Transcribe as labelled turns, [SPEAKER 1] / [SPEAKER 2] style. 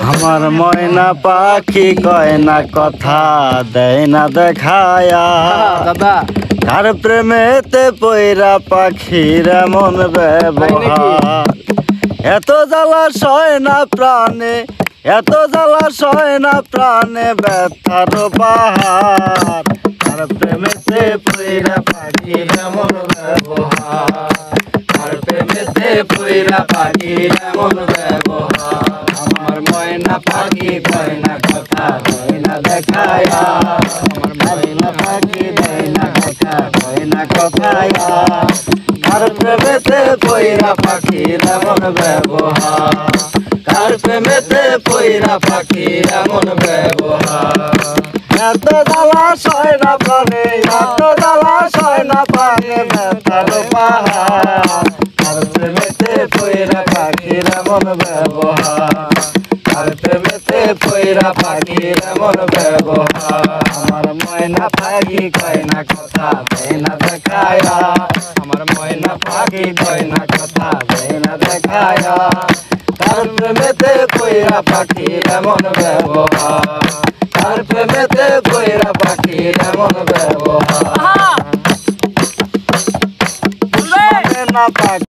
[SPEAKER 1] আমার ময়না পাখি কয় না কথা দেয় না দেখায়া
[SPEAKER 2] দাদা
[SPEAKER 1] কার প্রেমেতে পয়রা পাখির এমন ব্যবহার এত জ্বালা সয় না প্রাণে এত জ্বালা সয় না প্রাণে ব্যথার পাহাড় কার প্রেমেতে পয়রা পাখির এমন ব্যবহার কার প্রেমেতে পয়রা পাখির এমন ব্যবহার আমার ময়না পাখি কয় না কথা কয় না দেখায়া আমার ময়না পাখি দেয় না কথা কয় না কথায়া কার প্রেমেতে পয়রা পাখির এমন ব্যবহার কার প্রেমেতে পয়রা পাখির এমন ব্যবহার এত জ্বালা সয় না প্রাণে এত জ্বালা সয় না প্রাণে ব্যথার পাহাড় কার প্রেমেতে পয়রা পাখির এমন ব্যবহার কার প্রেমেতে পয়রা পাখির এমন ব্যবহার আমার ময়না পাখি কয় না কথা দেয় না দেখায়া আমার ময়না পাখি কয় না কথা দেয় না দেখায়া কার প্রেমেতে পয়রা পাখির এমন ব্যবহার কার প্রেমেতে পয়রা পাখির এমন ব্যবহার না পাখি